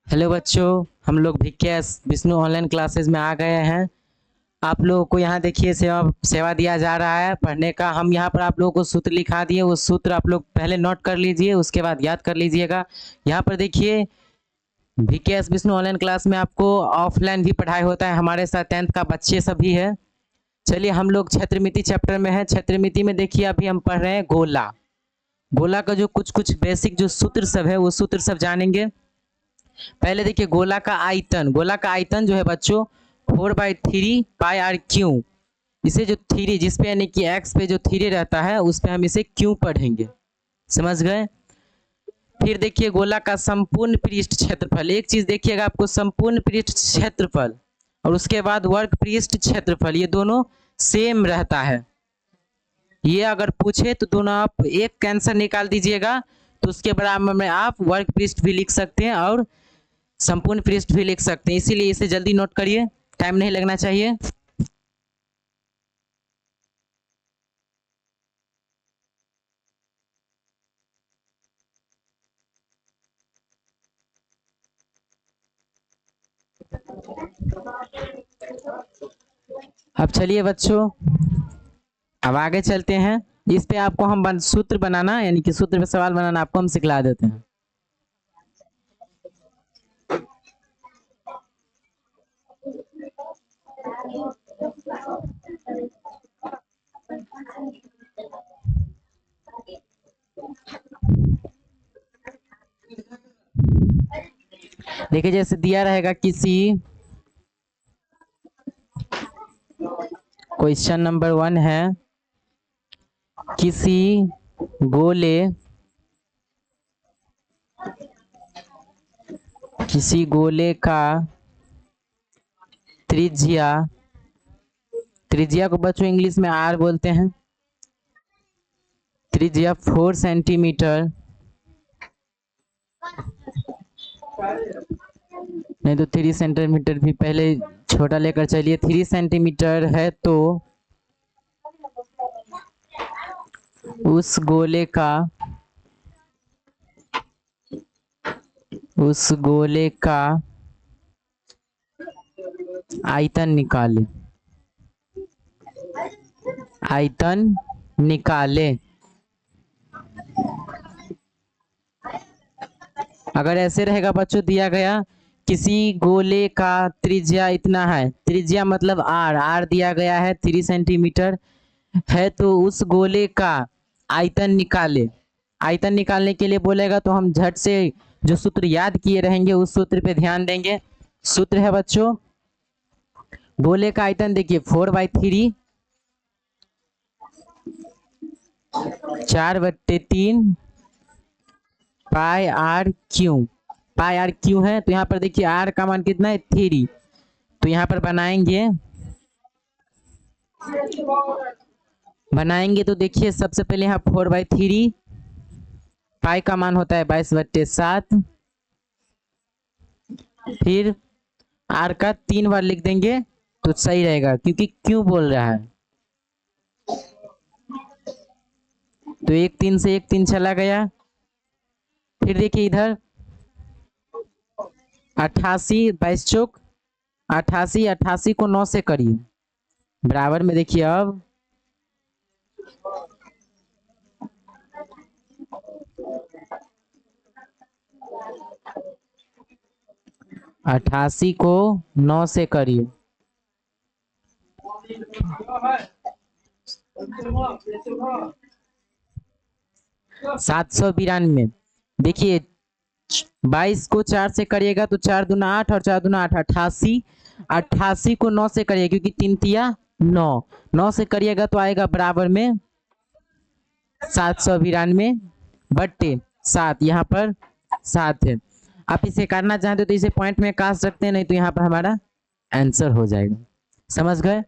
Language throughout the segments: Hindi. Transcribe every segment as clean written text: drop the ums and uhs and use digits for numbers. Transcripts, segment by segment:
हेलो बच्चों, हम लोग भिक्यास विष्णु ऑनलाइन क्लासेस में आ गए हैं। आप लोगों को यहाँ देखिए सेवा सेवा दिया जा रहा है पढ़ने का। हम यहाँ पर आप लोगों को सूत्र लिखा दिए, वो सूत्र आप लोग पहले नोट कर लीजिए, उसके बाद याद कर लीजिएगा। यहाँ पर देखिए भिक्यास विष्णु ऑनलाइन क्लास में आपको ऑफलाइन भी पढ़ाई होता है, हमारे साथ 10th का बच्चे सभी है। चलिए हम लोग क्षेत्रमिति चैप्टर में है। क्षेत्रमिति में देखिए अभी हम पढ़ रहे हैं गोला। गोला का जो कुछ कुछ बेसिक जो सूत्र सब है वो सूत्र सब जानेंगे। पहले देखिए गोला का आयतन। गोला का आयतन जो है बच्चों 4/3 पाई आर क्यू। इसे जो थ्री जिस पे यानी कि एक्स पे जो थ्री रहता है उस पे हम इसे क्यू पढ़ेंगे। समझ गए। फिर देखिए गोला का संपूर्ण पृष्ठ क्षेत्रफल। एक चीज देखिएगा, आपको संपूर्ण पृष्ठ क्षेत्रफल और उसके बाद वर्ग पृष्ठ क्षेत्रफल ये दोनों सेम रहता है। ये अगर पूछे तो दोनों आप एक कैंसर निकाल दीजिएगा तो उसके बराबर में आप वर्ग पृष्ठ भी लिख सकते हैं और संपूर्ण पृष्ठ भी लिख सकते हैं। इसीलिए इसे जल्दी नोट करिए, टाइम नहीं लगना चाहिए। अब चलिए बच्चों, अब आगे चलते हैं। इस पे आपको हम सूत्र बनाना यानी कि सूत्र पे सवाल बनाना आपको हम सिखला देते हैं। देखिए जैसे दिया रहेगा किसी क्वेश्चन नंबर 1 है, किसी गोले का त्रिज्या, त्रिज्या को बच्चों इंग्लिश में आर बोलते हैं, त्रिज्या 4 सेंटीमीटर, नहीं तो 3 सेंटीमीटर भी पहले छोटा लेकर चलिए। 3 सेंटीमीटर है तो उस गोले का आयतन निकाले। आयतन निकाले। अगर ऐसे रहेगा बच्चों, दिया गया किसी गोले का त्रिज्या इतना है, त्रिज्या मतलब आर, आर दिया गया है 3 सेंटीमीटर है तो उस गोले का आयतन निकाले। आयतन निकालने के लिए बोलेगा तो हम झट से जो सूत्र याद किए रहेंगे उस सूत्र पे ध्यान देंगे। सूत्र है बच्चों, गोले का आयतन देखिए 4/3 4/3 pi r cube. Pi r cube है तो यहाँ पर देखिए आर का मान कितना है 3, तो यहाँ पर बनाएंगे तो देखिए सबसे पहले यहाँ 4/3 पाई का मान होता है 22/7, फिर आर का 3 बार लिख देंगे तो सही रहेगा क्योंकि क्यों बोल रहा है। तो 1 3 से 1 3 चला गया। फिर देखिए इधर 88 22 चौक 88, 88 को 9 से करिए बराबर में। देखिए अब 88 को 9 से करिए 792। देखिए 22 को 4 से करिएगा तो 4 दूना 8 और 4 दूना 8 88। 88 को 9 से करिए क्योंकि 3 तिया 9, 9 से करिएगा तो आएगा बराबर में 792/7। यहाँ पर 7 है। आप इसे करना चाहते हो तो इसे पॉइंट में काट सकते हैं, नहीं तो यहाँ पर हमारा आंसर हो जाएगा। समझ गए।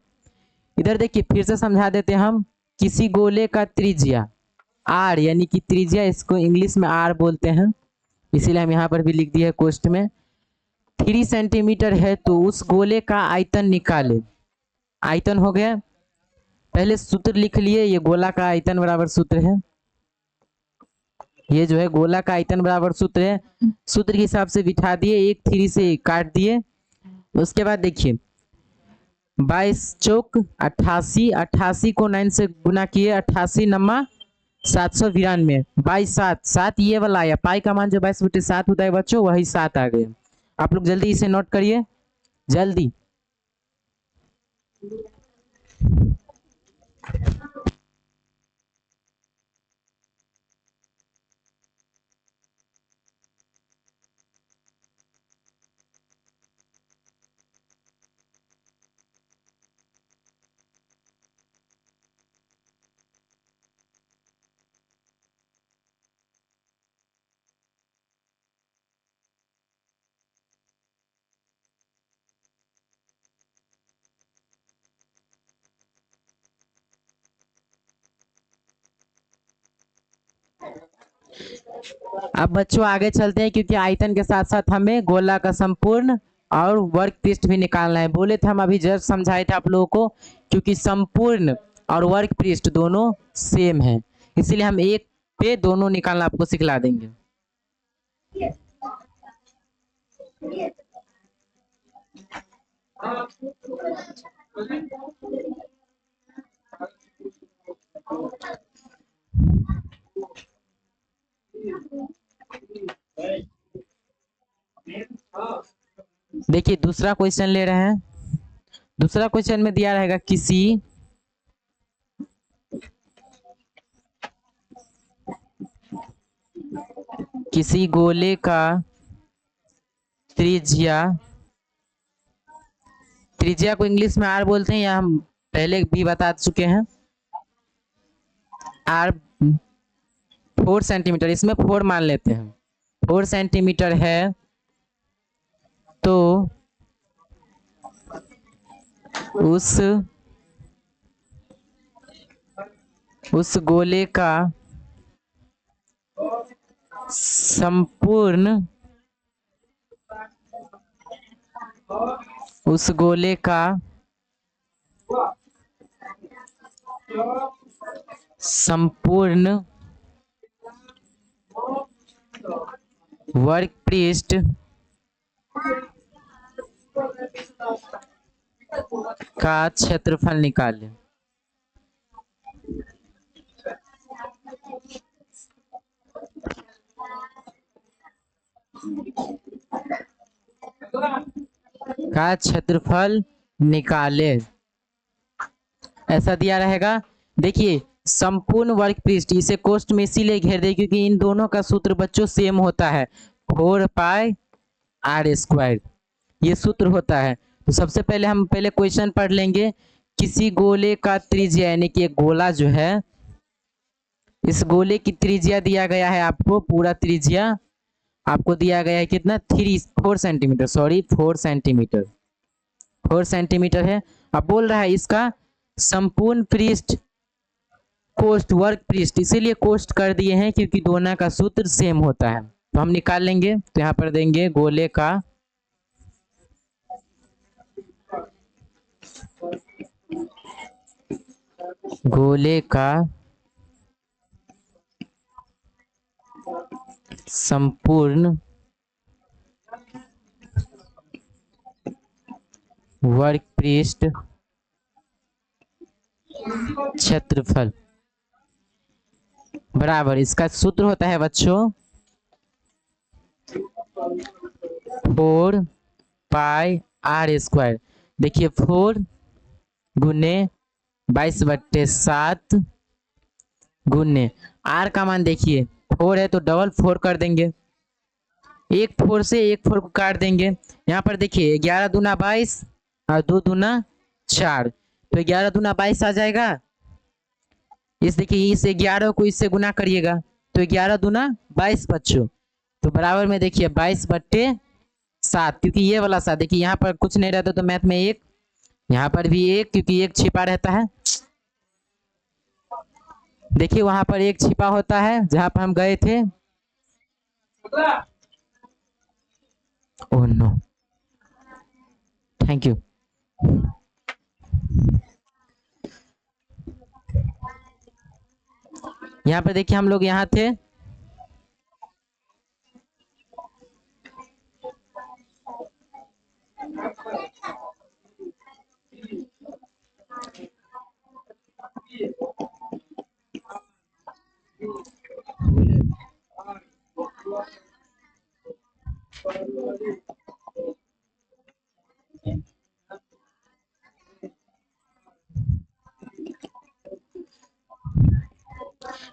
इधर देखिए फिर से समझा देते हैं हम। किसी गोले का त्रिज्या आर यानी कि त्रिज्या, इसको इंग्लिश में आर बोलते हैं, इसीलिए हम यहाँ पर भी लिख दिया है क्वेश्चन में। 3 सेंटीमीटर है तो उस गोले का आयतन निकाले। आयतन हो गया, पहले सूत्र लिख लिए, ये गोला का आयतन बराबर सूत्र है ये जो है गोला का आयतन बराबर सूत्र है, सूत्र के हिसाब से बिठा दिए, एक 3 से काट दिए। उसके बाद देखिए 22 चौक 88, 88 को 9 से गुना किए, 88 नमा 792, 22 7 ये वाला आया, पाई का मान जो 22/7 होता है बच्चों वही 7 आ गए। आप लोग जल्दी इसे नोट करिए जल्दी। अब बच्चों आगे चलते हैं, क्योंकि आयतन के साथ साथ हमें गोला का संपूर्ण और वर्ग पृष्ठ भी निकालना है। बोले थे हम अभी जस्ट समझाए थे आप लोगों को, क्योंकि संपूर्ण और वर्ग पृष्ठ दोनों सेम है, इसीलिए हम एक पे दोनों निकालना आपको सिखला देंगे। देखिए दूसरा क्वेश्चन ले रहे हैं। दूसरा क्वेश्चन में दिया रहेगा किसी गोले का त्रिज्या, त्रिज्या को इंग्लिश में आर बोलते हैं, या हम पहले भी बता चुके हैं, आर 4 सेंटीमीटर, इसमें 4 मान लेते हैं, 4 सेंटीमीटर है, तो उस गोले का संपूर्ण, उस गोले का संपूर्ण वर्ग पृष्ठ का क्षेत्रफल निकालें। का क्षेत्रफल निकाले, ऐसा दिया रहेगा। देखिए संपूर्ण वर्ग पृष्ठ, इसे कोष्ठ में इसीलिए घेर दे क्योंकि इन दोनों का सूत्र बच्चों सेम होता है, 4πr², ये सूत्र होता है। तो सबसे पहले हम पहले क्वेश्चन पढ़ लेंगे। किसी गोले का त्रिज्या, यानी कि एक गोला जो है, इस गोले की त्रिज्या दिया गया है आपको, पूरा त्रिज्या आपको दिया गया है कितना, 4 सेंटीमीटर, सॉरी 4 सेंटीमीटर, 4 सेंटीमीटर है। अब बोल रहा है इसका संपूर्ण पृष्ठ कोष्ठ वर्ग पृष्ठ, इसीलिए कोष्ठ कर दिए हैं क्योंकि दोनों का सूत्र सेम होता है। तो हम निकाल लेंगे, तो यहाँ पर देंगे गोले का संपूर्ण वर्ग पृष्ठ क्षेत्रफल बराबर, इसका सूत्र होता है बच्चों 4πr²। देखिए 4 गुने 22/7 गुने आर का मान देखिए 4 है तो डबल 4 कर देंगे, एक 4 से एक 4 को काट देंगे। यहाँ पर देखिए 11 दूना 22 और 2 दूना 4, तो 11 दूना 22 आ जाएगा। देखिए इस 11 को इससे गुना करिएगा तो 11 दूना 22 बच्चों, तो बराबर में देखिए 22/7, क्योंकि ये वाला 7 देखिए यहाँ पर कुछ नहीं रहता तो मैथ में 1, यहाँ पर भी 1 क्योंकि 1 छिपा रहता है। देखिए वहां पर 1 छिपा होता है जहां पर हम गए थे। Oh no, thank you. यहाँ पर देखिए हम लोग यहाँ थे,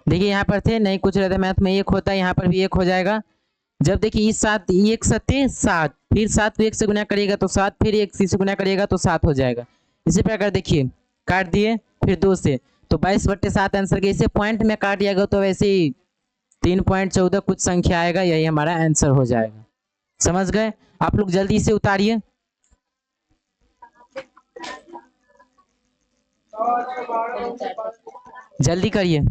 देखिए यहाँ पर थे नहीं कुछ रहता मैथ में एक होता है, यहाँ पर भी एक हो जाएगा। जब देखिए इस सात एक सत्ते सात, फिर सात को एक से गुना करिएगा तो सात, फिर एक से गुना करिएगा तो सात हो जाएगा। इसी प्रकार देखिए काट दिए फिर दो से, तो 22/7 आंसर के। इसे पॉइंट में काट दिएगा तो वैसे ही 3.14 कुछ संख्या आएगा, यही हमारा आंसर हो जाएगा। समझ गए? आप लोग जल्दी से उतारिए। जल्दी करिए।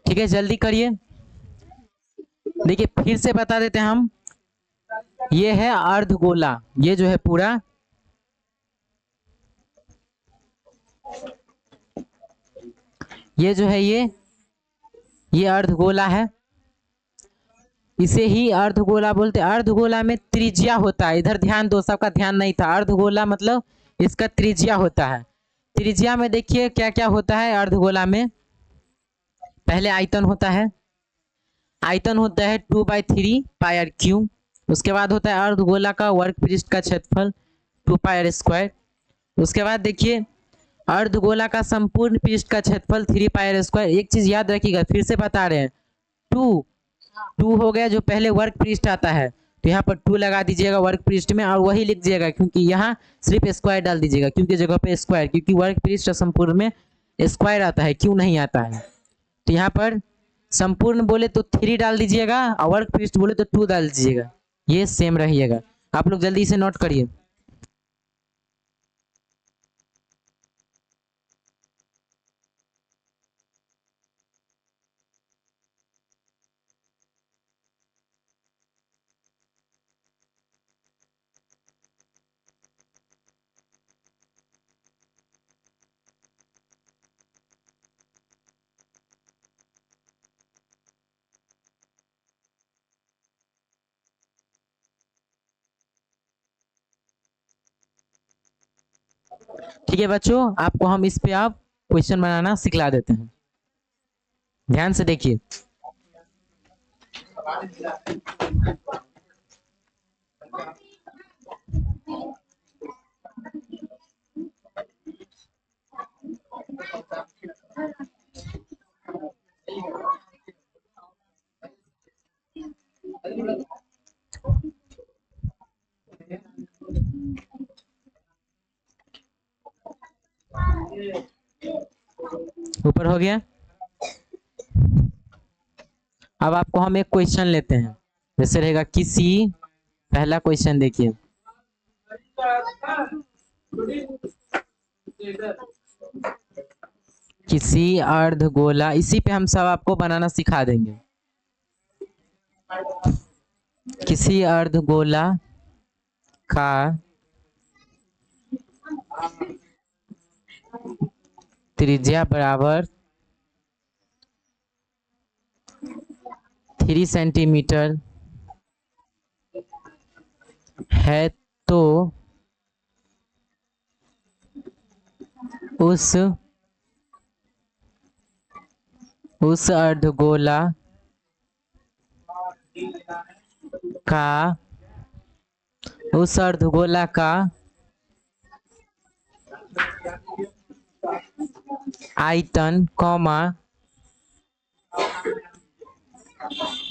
ठीक है, जल्दी करिए। देखिए फिर से बता देते हैं हम, ये है अर्धगोला, ये जो है पूरा ये जो है ये अर्धगोला है। इसे ही अर्धगोला बोलते हैं। अर्धगोला में त्रिज्या होता है, इधर ध्यान दो, सबका ध्यान नहीं था। अर्धगोला मतलब इसका त्रिज्या होता है। त्रिज्या में देखिए क्या क्या होता है अर्धगोला में। पहले आयतन होता है, आयतन होता है 2/3 πr क्यू। उसके बाद होता है अर्धगोला का वर्ग पृष्ठ का क्षेत्रफल 2πr²। उसके बाद देखिए अर्धगोला का संपूर्ण पृष्ठ का क्षेत्रफल 3πr²। एक चीज याद रखिएगा, फिर से बता रहे हैं, टू टू हो गया जो पहले वर्ग पृष्ठ आता है, तो यहाँ पर 2 लगा दीजिएगा वर्ग पृष्ठ में, और वही लिख दीजिएगा, क्योंकि यहाँ सिर्फ स्क्वायर डाल दीजिएगा, क्योंकि जगह पे स्क्वायर, क्योंकि वर्ग पृष्ठ संपूर्ण में स्क्वायर आता है, क्यों नहीं आता है। तो यहाँ पर संपूर्ण बोले तो 3 डाल दीजिएगा, और वर्ग पृष्ठ बोले तो 2 डाल दीजिएगा, ये सेम रहिएगा। आप लोग जल्दी से नोट करिए। ठीक है बच्चों, आपको हम इस पे आप क्वेश्चन बनाना सिखला देते हैं, ध्यान से देखिए। ऊपर हो गया। अब आपको हम एक क्वेश्चन लेते हैं, जैसे रहेगा किसी, पहला क्वेश्चन देखिए, किसी अर्धगोला, इसी पे हम सब आपको बनाना सिखा देंगे। किसी अर्धगोला का त्रिज्या बराबर 3 सेंटीमीटर है, तो उस अर्धगोला का आयतन कॉमा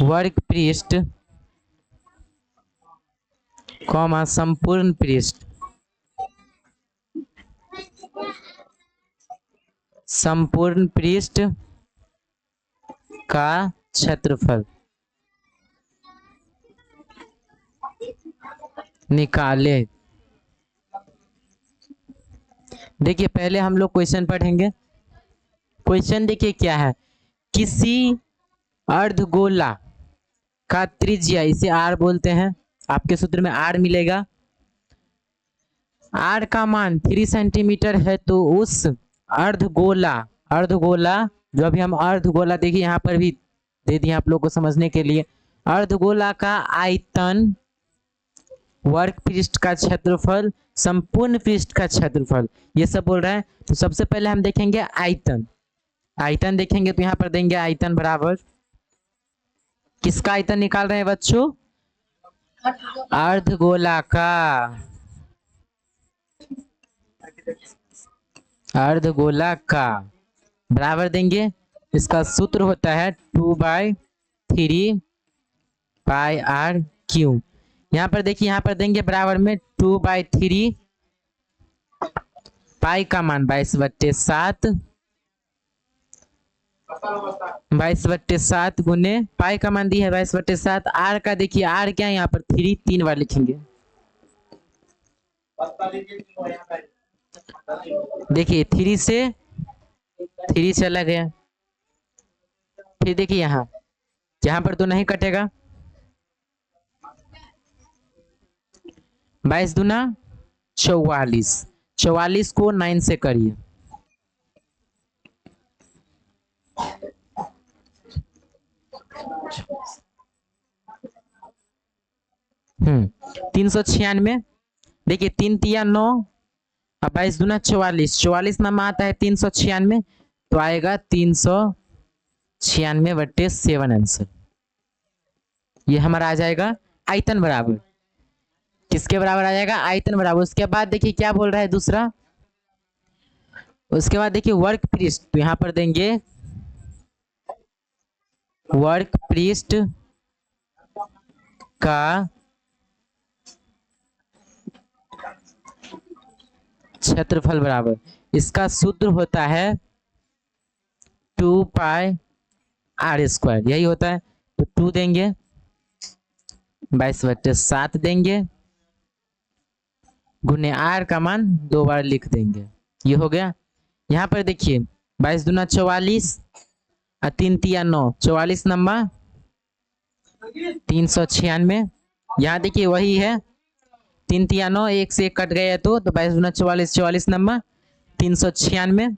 वर्ग पृष्ठ कॉमा संपूर्ण पृष्ठ का क्षेत्रफल निकाले। देखिए पहले हम लोग क्वेश्चन पढ़ेंगे। क्वेश्चन देखिए क्या है, किसी अर्धगोला का त्रिज्या, इसे आर बोलते हैं, आपके सूत्र में आर मिलेगा, आर का मान 3 सेंटीमीटर है, तो उस अर्धगोला जो अभी हम अर्धगोला देखिए यहाँ पर भी दे दिए आप लोग को समझने के लिए, अर्धगोला का आयतन वर्ग पृष्ठ का क्षेत्रफल संपूर्ण पृष्ठ का क्षेत्रफल, ये सब बोल रहा है। तो सबसे पहले हम देखेंगे आयतन। आयतन देखेंगे तो यहाँ पर देंगे आयतन बराबर, किसका आयतन निकाल रहे हैं बच्चों, अर्धगोला का, अर्धगोला का बराबर देंगे, इसका सूत्र होता है 2/3 πr क्यू। यहाँ पर देखिए, यहाँ पर देंगे बराबर में 2/3, पाई का मान 22/7, 22/7 गुने पाई का मान दी है 22/7, आर का देखिए आर क्या है, यहाँ पर 3 3 बार लिखेंगे, देखिए 3 से 3 चला गया। फिर देखिए यहाँ यहाँ पर तो नहीं कटेगा। 22 दूना 44, 44 को 9 से करिए। हम्म, 396। देखिए 3 तिया 9 और 22 दूना 44, 44 नाम आता है 396, तो आएगा 396/7 आंसर। ये हमारा आ जाएगा आयतन बराबर, किसके बराबर आ जाएगा? आयतन बराबर। उसके बाद देखिए क्या बोल रहा है दूसरा, उसके बाद देखिए वर्क पृष्ठ, तो यहाँ पर देंगे वर्क पृष्ठ का क्षेत्रफल बराबर, इसका सूत्र होता है 2πr², यही होता है। तो 2 देंगे, 22/7 देंगे, गुने r का मान 2 बार लिख देंगे। ये हो गया। यहाँ पर देखिए 22 दूना 44 और 3 तिया 9, 44 नंबर 396। यहाँ देखिए वही है, 3 तिया 9, 1 से 1 कट गया तो 22 दूना 44, 44 नंबर 396,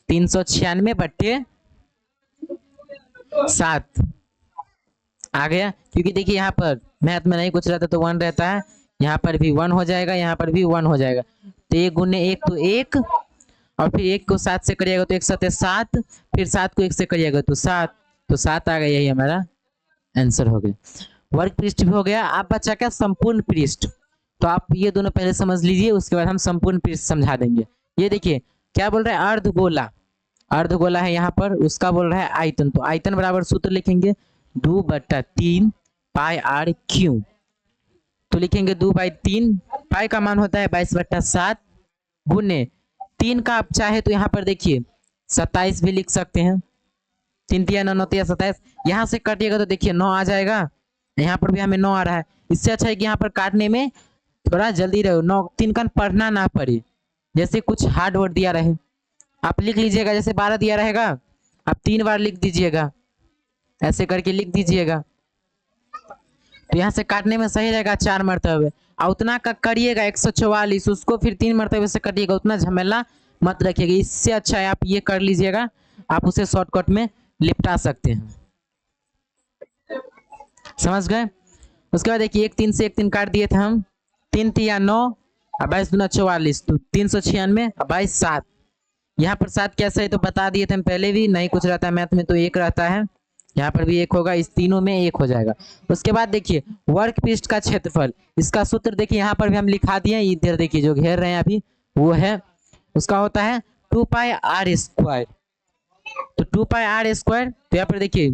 396/7 आ गया। क्योंकि देखिए यहाँ पर मैथ में नहीं कुछ रहता तो 1 रहता है, यहाँ पर भी 1 हो जाएगा, यहाँ पर भी 1 हो जाएगा। तो 1 गुने 1 तो 1, और फिर 1 को 7 से करिएगा तो 1 7 7, फिर 7 को 1 से करिएगा तो 7, तो 7 आ गया, यही हमारा आंसर हो गया। वर्ग पृष्ठ भी हो गया। आप बचा क्या? संपूर्ण पृष्ठ। तो आप ये दोनों पहले समझ लीजिए, उसके बाद हम संपूर्ण पृष्ठ समझा देंगे। ये देखिए क्या बोल रहा है, अर्धगोला, अर्धगोला है यहाँ पर, उसका बोल रहा है आयतन। तो आयतन बराबर सूत्र लिखेंगे 2/3 πr²। तो लिखेंगे 2/3, पाई का मान होता है 22/7, गुने 3 का आप चाहे तो यहाँ पर देखिए 27 भी लिख सकते हैं। 3 तिया 9, 9 तिया 27, यहाँ से काटिएगा तो देखिए 9 आ जाएगा, यहाँ पर भी हमें 9 आ रहा है। इससे अच्छा है कि यहाँ पर काटने में थोड़ा जल्दी रहो, 9 3 का पढ़ना ना पड़े, जैसे कुछ हार्ड वर्ड दिया रहे आप लिख लीजिएगा। जैसे 12 दिया रहेगा आप 3 बार लिख दीजिएगा, ऐसे करके लिख दीजिएगा, तो यहाँ से काटने में सही रहेगा 4 मरतबे। और उतना का करिएगा 144, उसको फिर 3 मरतबे से कटिएगा, उतना झमेला मत रखिएगा। इससे अच्छा है आप ये कर लीजिएगा, आप उसे शॉर्टकट में निपटा सकते हैं। समझ गए? उसके बाद देखिए 1 3 से 1 3 काट दिए थे हम, 3 तिया 9 और 22 दूना 44, तो 396 और 22 7। यहाँ पर 7 कैसे है तो बता दिए थे हम पहले भी, नहीं कुछ रहता है मैथ में तो 1 रहता है, यहाँ पर भी 1 होगा, इस तीनों में 1 हो जाएगा। उसके बाद देखिए वर्ग पृष्ठ का क्षेत्रफल, इसका सूत्र देखिए यहाँ पर भी हम लिखा दिए, इधर देखिए जो घेर रहे हैं अभी वो है, उसका होता है 2πr²। तो 2πr², तो यहाँ पर देखिए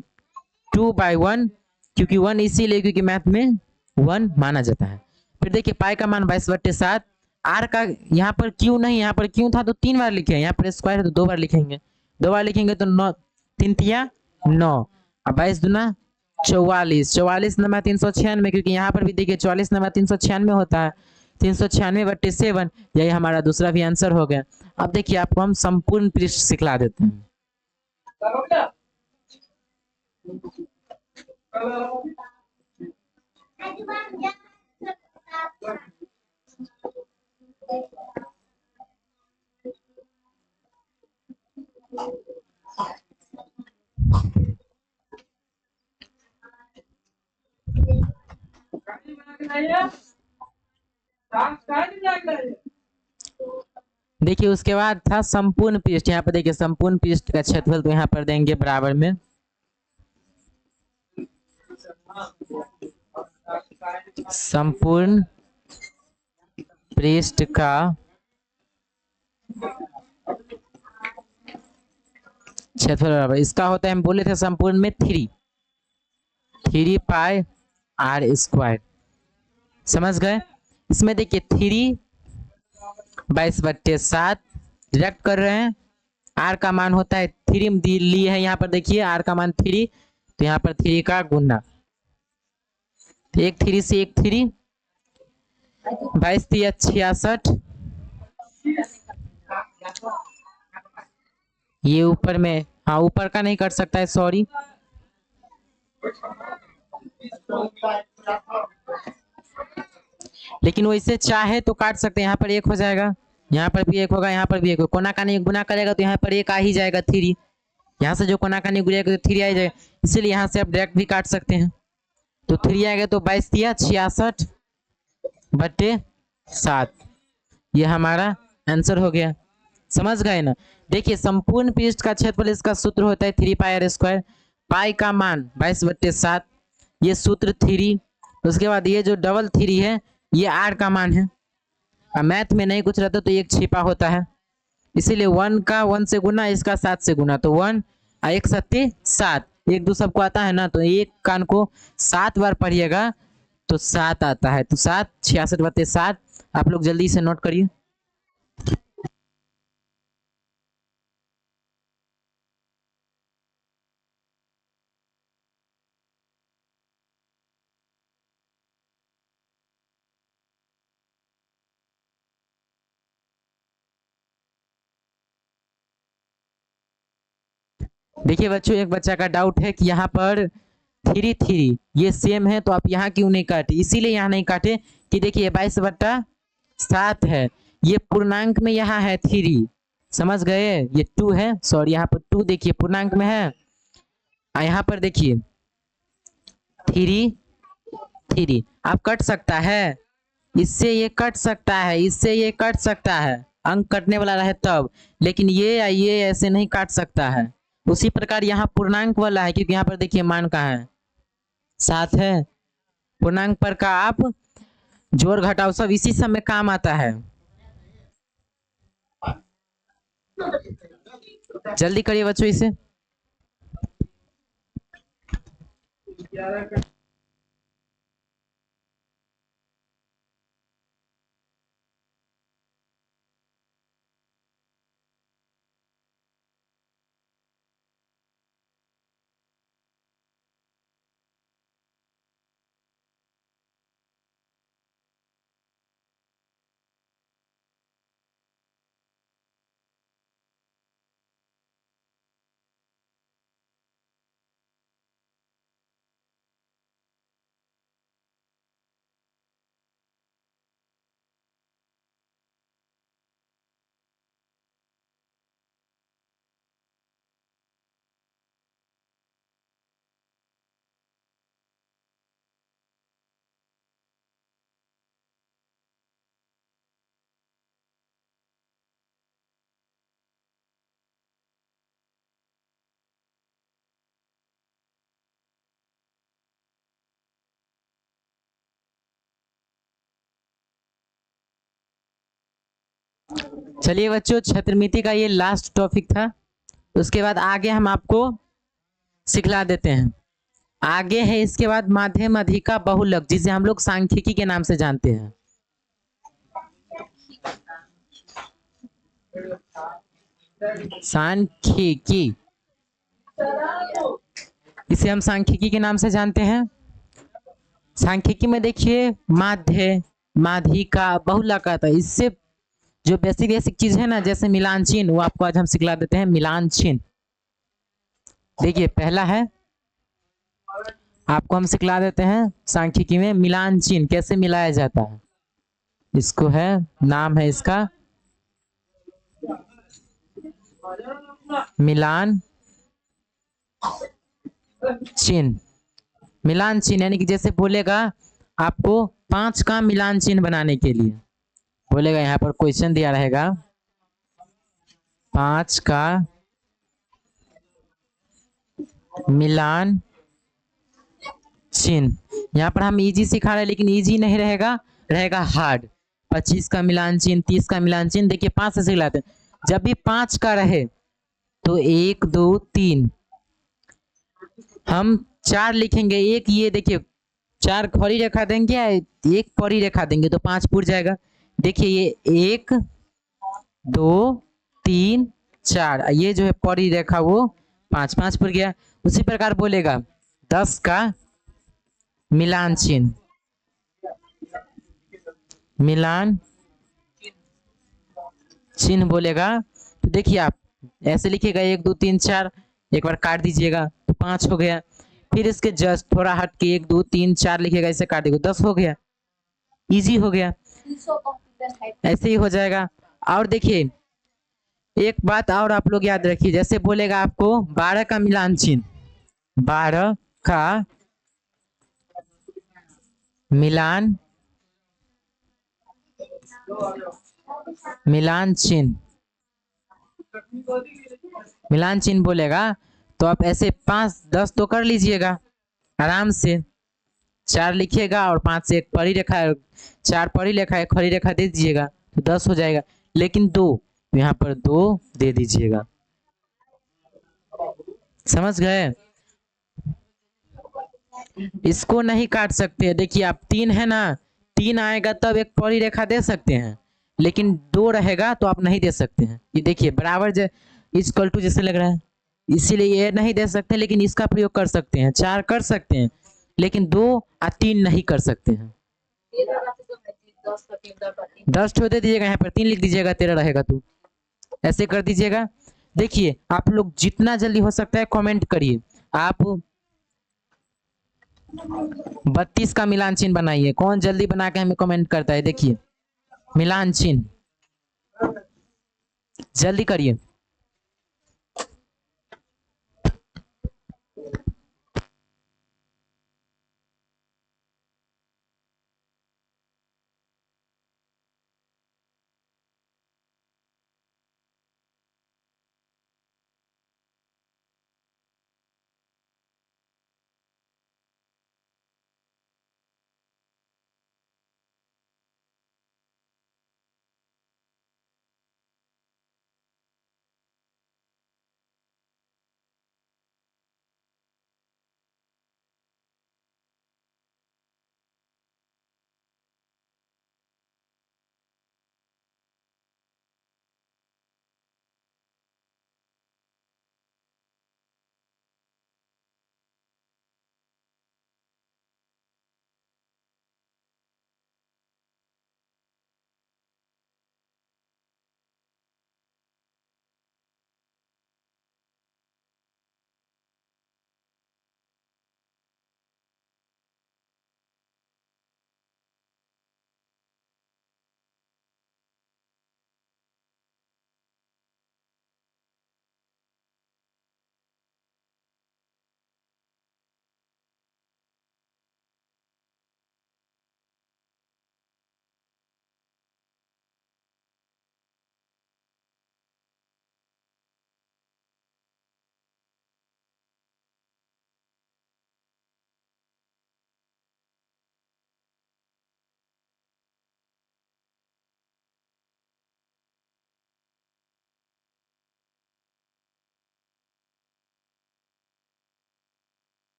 2/1, क्योंकि 1 इसीलिए क्योंकि मैथ में 1 माना जाता है। फिर देखिए पाई का मान 22/7, आर का यहाँ पर क्यों नहीं, यहाँ पर क्यों था तो 3 बार लिखे, यहाँ पर स्क्वायर है तो 2 बार लिखेंगे, 2 बार लिखेंगे तो 9 3 तिया 9 और 22 दूना 44, 44 नंबर 396, क्योंकि यहाँ पर भी देखिए 44 नंबर 396 होता है, 396/7, यही हमारा दूसरा भी आंसर हो गया। अब देखिए आपको हम संपूर्ण पृष्ठ सिखला देते हैं। देखिए उसके बाद था संपूर्ण पृष्ठ, यहाँ पर देखिए संपूर्ण पृष्ठ का क्षेत्रफल, तो यहाँ पर देंगे बराबर में संपूर्ण पृष्ठ का क्षेत्रफल बराबर, इसका होता है, हम बोले थे संपूर्ण में 3 πr²। समझ गए? इसमें देखिए 3 22/7 डिडक्ट कर रहे हैं, आर का मान होता है 3 लिए है, यहाँ पर देखिए आर का मान 3, तो यहाँ पर 3 का गुना, तो 1 3 से 1 3, 22 तिया 66, ये ऊपर में, हाँ ऊपर का नहीं कट सकता है, सॉरी। लेकिन वैसे चाहे तो काट सकते हैं, यहाँ पर एक हो जाएगा, यहाँ पर भी एक होगा, यहाँ पर भी एक होगा, कोना कानी गुना करेगा तो यहाँ पर एक आ ही जाएगा 3, यहाँ से जो कोना कानी गुड़ेगा तो 3 आ ही जाएगा, इसीलिए यहाँ से आप डायरेक्ट भी काट सकते हैं। तो 3 आएगा तो 22 तिया 66 बटे 7, ये हमारा आंसर हो गया। समझ गए ना। देखिए संपूर्ण पृष्ठ का क्षेत्रफल, इसका सूत्र होता है 3πr², पाई का मान 22/7, ये सूत्र 3। उसके बाद ये जो डबल 3 है ये आर का मान है। अब मैथ में नहीं कुछ रहता तो एक छिपा होता है, इसीलिए 1 का 1 से गुना, इसका 7 से गुना, तो 1 1 सत्ती 7, एक दो सबको आता है ना, तो एक कान को 7 बार पढ़िएगा तो 7 आता है, तो 7 66/7। आप लोग जल्दी से नोट करिए। देखिए बच्चों, एक बच्चा का डाउट है कि यहाँ पर 3 ये सेम है तो आप यहाँ क्यों नहीं काटे, इसीलिए यहाँ नहीं काटे कि देखिए 22/7 है, ये पूर्णांक में यहाँ है 3, समझ गए, ये 2 है, सॉरी यहाँ पर 2 देखिए पूर्णांक में है, यहाँ पर देखिए 3 आप कट सकता है, इससे ये कट सकता है, इससे ये कट सकता है, अंक कटने वाला रहे तब, लेकिन ये ऐसे नहीं काट सकता है। उसी प्रकार यहाँ पूर्णांक वाला है, क्योंकि यहाँ पर देखिए मान का है 7 है, पूर्णांक पर का आप जोड़ घटाओ सब इसी सब में काम आता है। जल्दी करिए बच्चों इसे। चलिए बच्चों, क्षेत्रमिति का ये लास्ट टॉपिक था, उसके बाद आगे हम आपको सिखला देते हैं। आगे है इसके बाद माध्यम अधिका बहुलक, जिसे हम लोग सांख्यिकी के नाम से जानते हैं। सांख्यिकी, इसे हम सांख्यिकी के नाम से जानते हैं। सांख्यिकी में देखिए माध्य, माध्यिका, बहुलक आता है, इससे जो बेसिक बेसिक चीज है ना, जैसे मिलान चिन्ह, वो आपको आज हम सिखला देते हैं। मिलान चिन्ह देखिए पहला है, आपको हम सिखला देते हैं सांख्यिकी में मिलान चिन्ह कैसे मिलाया जाता है। इसको है, नाम है इसका मिलान चिन्ह। मिलान चिन्ह यानी कि जैसे बोलेगा आपको 5 का मिलान चिन्ह बनाने के लिए बोलेगा, यहाँ पर क्वेश्चन दिया रहेगा 5 का मिलान चिन्ह। यहाँ पर हम इजी सिखा रहे हैं, लेकिन इजी नहीं रहेगा, रहेगा हार्ड। 25 का मिलान चिन्ह, 30 का मिलान चिन्ह, देखिए 5 से सिखलाते हैं। जब भी 5 का रहे तो 1 2 3 हम 4 लिखेंगे, एक ये देखिए 4 खड़ी रेखा देंगे, एक परी रेखा देंगे तो 5 पुर जाएगा। देखिए ये 1 2 3 4, ये जो है परी रेखा वो 5 5 पुर गया। उसी प्रकार बोलेगा 10 का मिलान चिन्ह, मिलान चिन्ह बोलेगा तो देखिए आप ऐसे लिखिएगा 1 2 3 4, एक बार काट दीजिएगा तो 5 हो गया। फिर इसके जस्ट थोड़ा हट के 1 2 3 4 लिखिएगा, ऐसे काट देगा 10 हो गया। इजी हो गया, ऐसे ही हो जाएगा। और देखिए एक बात और आप लोग याद रखिए, जैसे बोलेगा आपको 12 का मिलान चिन्ह, 12 का मिलान मिलान चिन्ह, मिलान चिन्ह बोलेगा तो आप ऐसे 5 10 तो कर लीजिएगा आराम से। 4 लिखिएगा और 5 से एक परी रेखा, 4 परी रेखा एक खड़ी रेखा दे दीजिएगा तो 10 हो जाएगा। लेकिन 2 यहाँ पर 2 दे दीजिएगा, समझ गए। इसको नहीं काट सकते, देखिए आप 3 है ना, 3 आएगा तब एक परी रेखा दे सकते हैं, लेकिन 2 रहेगा तो आप नहीं दे सकते हैं। ये देखिए बराबर इक्वल टू जैसे लग रहा है, इसीलिए ये नहीं दे सकते, लेकिन इसका प्रयोग कर सकते हैं। 4 कर सकते हैं लेकिन 2 और 3 नहीं कर सकते हैं। 10 ठो दे दीजिएगा, यहाँ पर 3 लिख दीजिएगा, 13 रहेगा तो ऐसे कर दीजिएगा। देखिए आप लोग जितना जल्दी हो सकता है कमेंट करिए। आप 32 का मिलान चिन्ह बनाइए, कौन जल्दी बना के हमें कमेंट करता है। देखिए मिलान चिन्ह जल्दी करिए।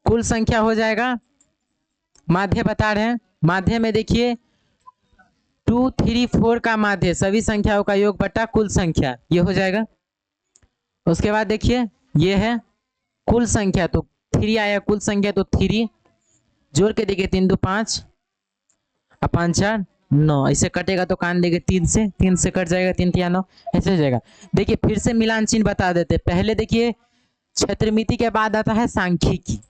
कुल संख्या हो जाएगा, माध्य बता रहे हैं। माध्य में देखिए 2 3 4 का माध्य सभी संख्याओं का योग बटा कुल संख्या, ये हो जाएगा। उसके बाद देखिए ये है कुल संख्या, तो 3 आया कुल संख्या, तो 3 जोड़ के देखिए 3 2 5 और 5 4 9, ऐसे कटेगा तो कान देंगे 3 से, 3 से कट जाएगा 3 3 9, ऐसे हो जाएगा। देखिए फिर से मिलान चिन्ह बता देते, पहले देखिए क्षेत्रमिति के बाद आता है सांख्यिकी,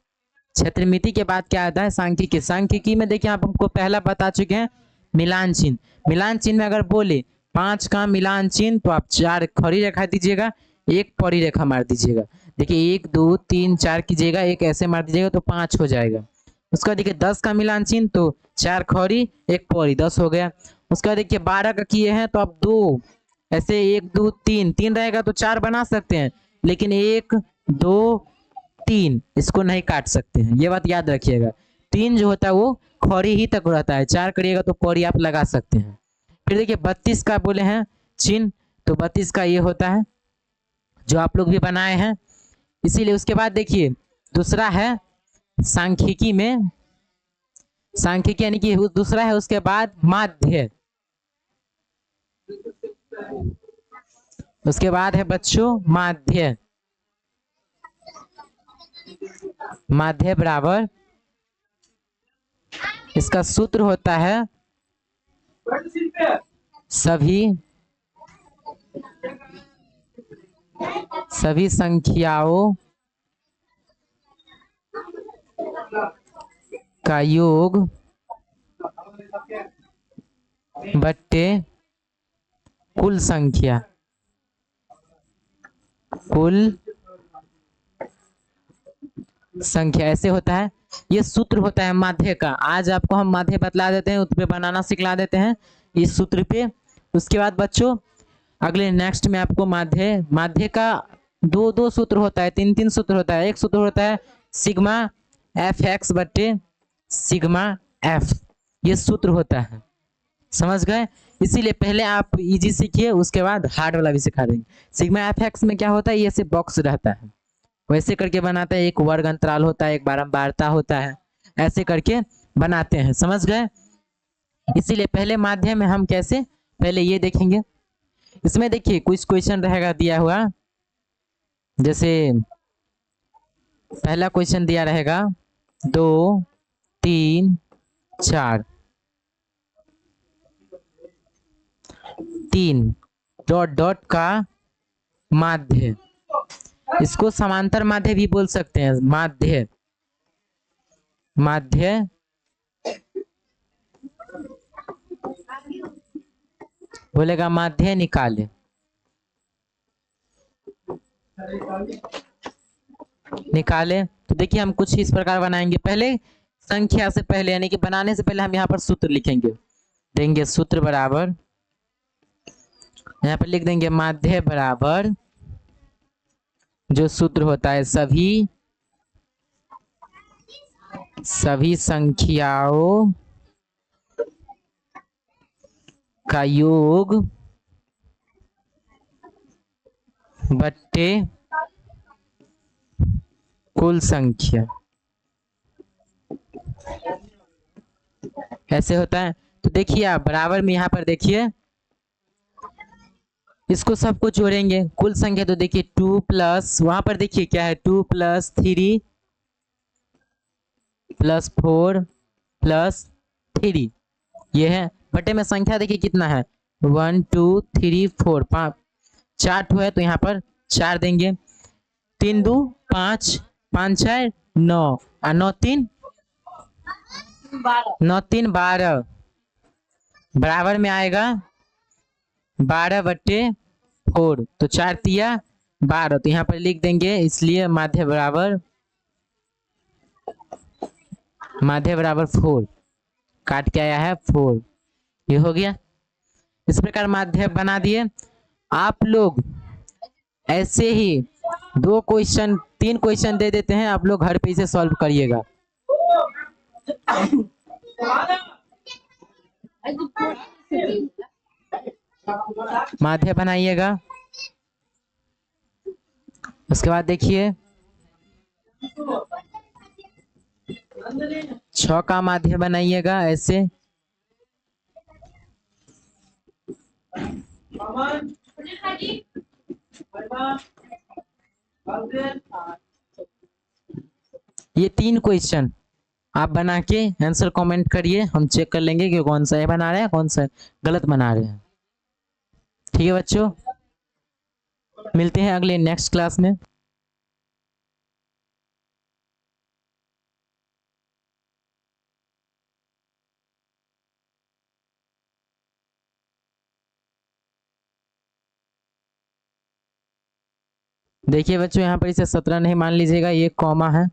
क्षेत्रमिति के बाद क्या आता है सांख्यिकी। सांख्यिकी में देखिए आप हमको पहला बता चुके हैं मिलान चिन्ह। मिलान चिन्ह में अगर बोले 5 का मिलान चिन्ह तो आप 4 खड़ी रेखा दीजिएगा, 1 पौड़ी रेखा मार दीजिएगा। देखिए 1 2 3 4 कीजिएगा, 1 ऐसे मार दीजिएगा तो 5 हो जाएगा। उसका देखिए 10 का मिलान चिन्ह तो 4 खड़ी 1 पौड़ी 10 हो गया। उसका देखिए 12 का किए हैं तो आप 2 ऐसे 1 2 3 3 रहेगा तो 4 बना सकते हैं, लेकिन 1 2 3 इसको नहीं काट सकते हैं, ये बात याद रखिएगा। 3 जो होता है वो खड़ी ही तक रहता है, 4 करिएगा तो पौड़ी आप लगा सकते हैं। फिर देखिए 32 का बोले हैं चिन्ह, तो 32 का ये होता है जो आप लोग भी बनाए हैं, इसीलिए। उसके बाद देखिए दूसरा है सांख्यिकी में, सांख्यिकी यानी कि दूसरा है उसके बाद माध्य। उसके बाद है बच्चों माध्य। माध्य बराबर इसका सूत्र होता है सभी संख्याओं का योग बट्टे कुल संख्या। कुल संख्या ऐसे होता है, ये सूत्र होता है माध्य का। आज आपको हम माध्य बतला देते हैं, उस पे बनाना सिखला देते हैं इस सूत्र पे। उसके बाद बच्चों अगले नेक्स्ट में आपको माध्य, माध्य का दो दो सूत्र होता है, तीन तीन सूत्र होता है। एक सूत्र होता है सिग्मा एफ एक्स बट्टे सिग्मा एफ, ये सूत्र होता है, समझ गए। इसीलिए पहले आप इजी सीखिए, उसके बाद हार्ड वाला भी सिखा देंगे। सिग्मा एफ एक्स में क्या होता है, ये ऐसे बॉक्स रहता है, वैसे करके बनाते हैं। एक वर्ग अंतराल होता है, एक बारंबारता होता है, ऐसे करके बनाते हैं, समझ गए। इसीलिए पहले माध्यम में हम कैसे, पहले ये देखेंगे। इसमें देखिए कुछ क्वेश्चन रहेगा दिया हुआ, जैसे पहला क्वेश्चन दिया रहेगा 2 3 4 3 डॉट डॉट का माध्य, इसको समांतर माध्य भी बोल सकते हैं। माध्य, माध्य बोलेगा माध्य निकाले। निकाले तो देखिए हम कुछ इस प्रकार बनाएंगे। पहले संख्या से पहले यानी कि बनाने से पहले हम यहाँ पर सूत्र लिखेंगे, देंगे सूत्र बराबर, यहाँ पर लिख देंगे माध्य बराबर जो सूत्र होता है सभी संख्याओं का योग बट्टे कुल संख्या, ऐसे होता है। तो देखिए आप बराबर में यहाँ पर देखिए इसको सबको जोड़ेंगे कुल संख्या, तो देखिए 2 प्लस वहां पर देखिए क्या है 2 प्लस 3 प्लस 4 प्लस 3, ये है। बटे में संख्या देखिए कितना है 1 2 3 4 5, 4 ठो है तो यहाँ पर 4 देंगे। 3 2 5 5 4 9 और 9 3 12 बराबर में आएगा 12 बट्टे 4, तो 4 तिया 12, तो यहाँ पर लिख देंगे। इसलिए माध्य बराबर 4, काट के आया है 4, ये हो गया। इस प्रकार माध्य बना दिए। आप लोग ऐसे ही 2 क्वेश्चन 3 क्वेश्चन दे देते हैं, आप लोग घर पे इसे सॉल्व करिएगा। माध्य बनाइएगा। उसके बाद देखिए 6 का माध्य बनाइएगा ऐसे। ये 3 क्वेश्चन आप बना के आंसर कमेंट करिए, हम चेक कर लेंगे कि कौन सा है बना रहे हैं कौन सा गलत बना रहे हैं। ठीक है बच्चों, मिलते हैं अगले नेक्स्ट क्लास में। देखिए बच्चों यहाँ पर इसे 17 नहीं मान लीजिएगा, ये कॉमा है।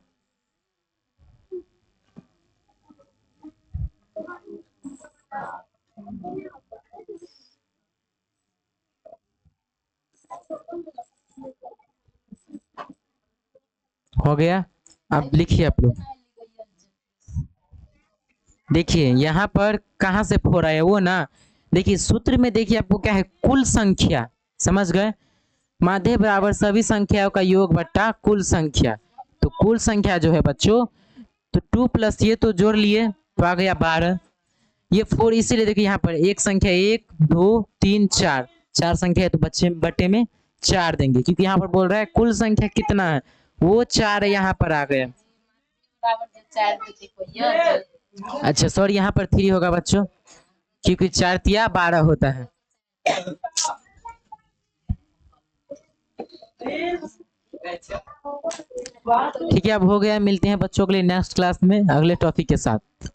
हो गया। अब लिखिए आप लोग। देखिए यहाँ पर कहाँ से 4 आया वो ना। देखिए सूत्र में देखिए आपको क्या है, कुल संख्या। समझ गए? माध्य बराबर सभी संख्याओं का योग बट्टा कुल संख्या। तो कुल संख्या जो है बच्चों, तो 2 प्लस ये तो जोड़ लिए तो आ गया 12। ये 4 इसीलिए देखिए यहाँ पर एक संख्या 1 2 3 4, 4 संख्या है तो बच्चे बट्टे में 4 देंगे, क्योंकि यहाँ पर बोल रहा है कुल संख्या कितना है, वो 4 यहाँ पर आ गया। अच्छा सॉरी, यहाँ पर 3 होगा बच्चों, क्योंकि 4 तिया 12 होता है। ठीक है, अब हो गया। मिलते हैं बच्चों के लिए नेक्स्ट क्लास में अगले टॉपिक के साथ।